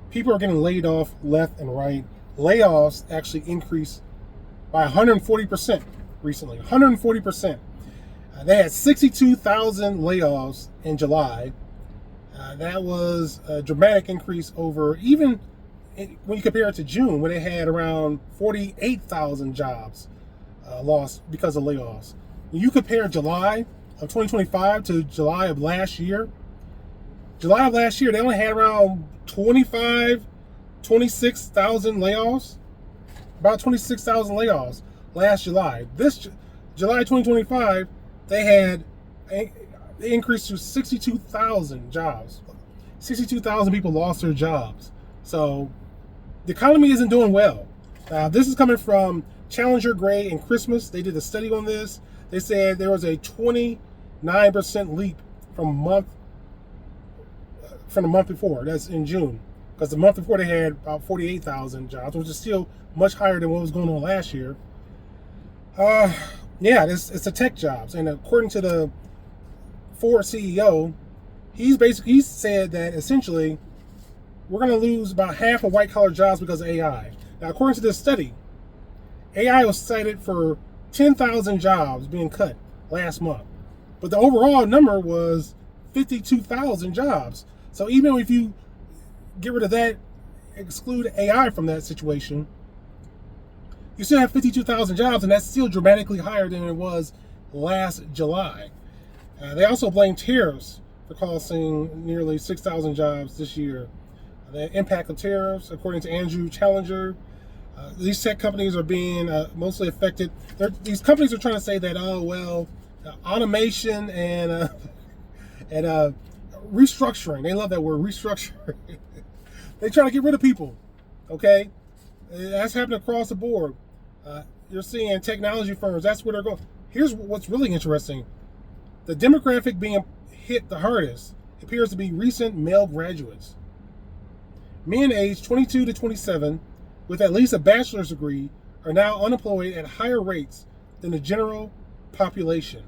People are getting laid off left and right. Layoffs actually increased by 140% recently. 140%. They had 62,000 layoffs in July. That was a dramatic increase over even when you compare it to June, when they had around 48,000 jobs lost because of layoffs. When you compare July of 2025 to July of last year, they only had around 26,000 layoffs. About 26,000 layoffs last July. This July 2025, they increased to 62,000 jobs. 62,000 people lost their jobs. So the economy isn't doing well. This is coming from Challenger, Gray, and Christmas. They did a study on this. They said there was a 29% leap from the month before. That's in June. Because the month before they had about 48,000 jobs, which is still much higher than what was going on last year. It's the tech jobs. And according to the Ford CEO, he said that essentially we're going to lose about half of white collar jobs because of AI. Now, according to this study, AI was cited for 10,000 jobs being cut last month. But the overall number was 52,000 jobs. So even if you get rid of that, exclude AI from that situation, you still have 52,000 jobs, and that's still dramatically higher than it was last July. They also blame tariffs for costing nearly 6,000 jobs this year. The impact of tariffs, according to Andrew Challenger, these tech companies are being mostly affected. These companies are trying to say that, automation and restructuring. They love that word, restructuring. They're trying to get rid of people. Okay, that's happening across the board. You're seeing technology firms. That's where they're going. Here's what's really interesting: the demographic being hit the hardest appears to be recent male graduates. Men aged 22 to 27 with at least a bachelor's degree are now unemployed at higher rates than the general population.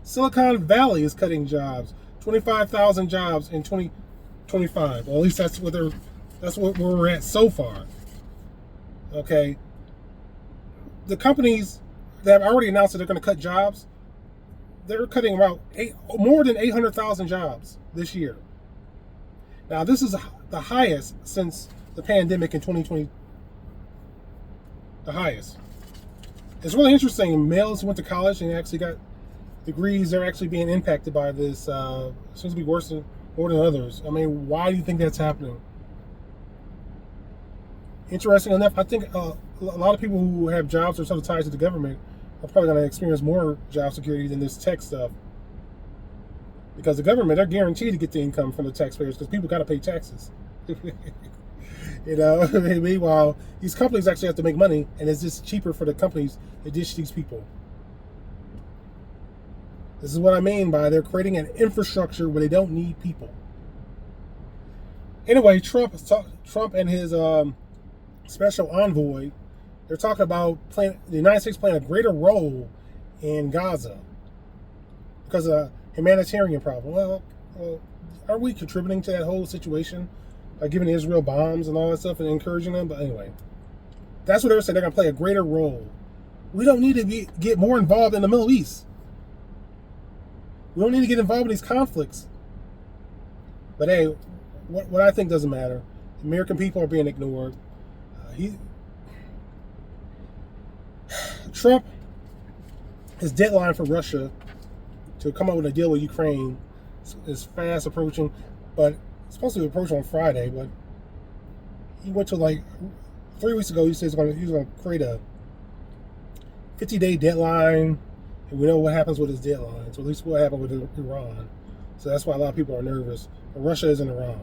Silicon Valley is cutting jobs, 25,000 jobs in 2025. Well, at least that's where we're at so far. Okay. The companies that have already announced that they're going to cut jobs, they're cutting about more than 800,000 jobs this year. Now, this is the highest since the pandemic in 2020. The highest. It's really interesting. Males who went to college and actually got degrees, they're actually being impacted by this. It seems to be more than others. I mean, why do you think that's happening? Interesting enough, I think a lot of people who have jobs or sort of ties to the government are probably going to experience more job security than this tech stuff. Because the government, they're guaranteed to get the income from the taxpayers because people got to pay taxes. Meanwhile, these companies actually have to make money, and it's just cheaper for the companies to ditch these people. This is what I mean by they're creating an infrastructure where they don't need people. Anyway, Trump and his special envoy, they're talking about the United States playing a greater role in Gaza because of a humanitarian problem. Well, are we contributing to that whole situation by giving Israel bombs and all that stuff and encouraging them? But anyway, that's what they're saying. They're going to play a greater role. We don't need to get more involved in the Middle East. We don't need to get involved in these conflicts. But hey, what I think doesn't matter. American people are being ignored. Trump, his deadline for Russia to come up with a deal with Ukraine is fast approaching, but it's supposed to be approaching on Friday. But he went to 3 weeks ago. He said he was going to create a 50-day deadline, and we know what happens with his deadline. So at least what happened with Iran. So that's why a lot of people are nervous. But Russia isn't Iran.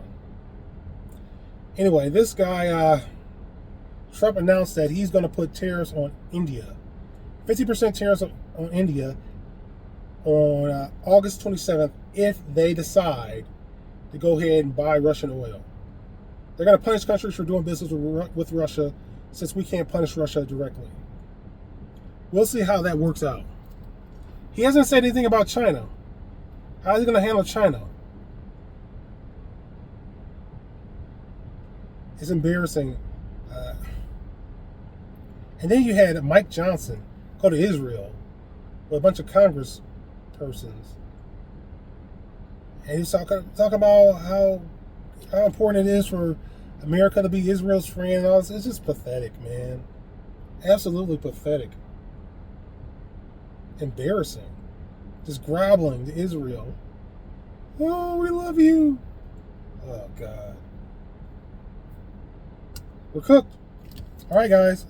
Anyway, this guy, Trump announced that he's going to put tariffs on India. 50% tariffs on India on August 27th if they decide to go ahead and buy Russian oil. They're going to punish countries for doing business with Russia since we can't punish Russia directly. We'll see how that works out. He hasn't said anything about China. How is he going to handle China? It's embarrassing. Uh, and then you had Mike Johnson go to Israel with a bunch of Congress persons, and he's talking about how important it is for America to be Israel's friend. And all this. It's just pathetic, man. Absolutely pathetic. Embarrassing. Just groveling to Israel. Oh, we love you. Oh, God. We're cooked. All right, guys.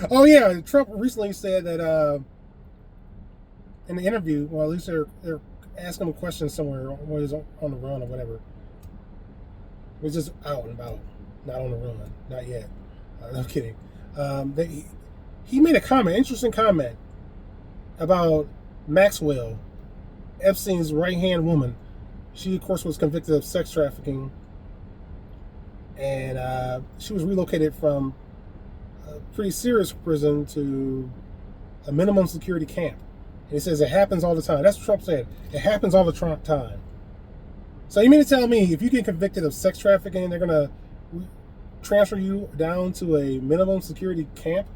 Oh, yeah. Trump recently said that in the interview, well, at least they're asking him questions somewhere when he's on the run or whatever. He was just out and about, not on the run. Not yet. No kidding. He made a comment, interesting comment, about Maxwell, Epstein's right-hand woman. She, of course, was convicted of sex trafficking, and she was relocated from a pretty serious prison to a minimum security camp. And he says it happens all the time. That's what Trump said. It happens all the time. So you mean to tell me if you get convicted of sex trafficking, they're going to transfer you down to a minimum security camp?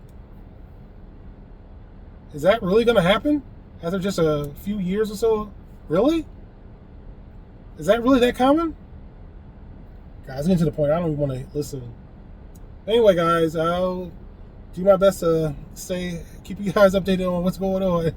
Is that really going to happen after just a few years or so? Really? Is that really that common? Guys, getting to the point. I don't even want to listen. Anyway, guys, I'll do my best to keep you guys updated on what's going on.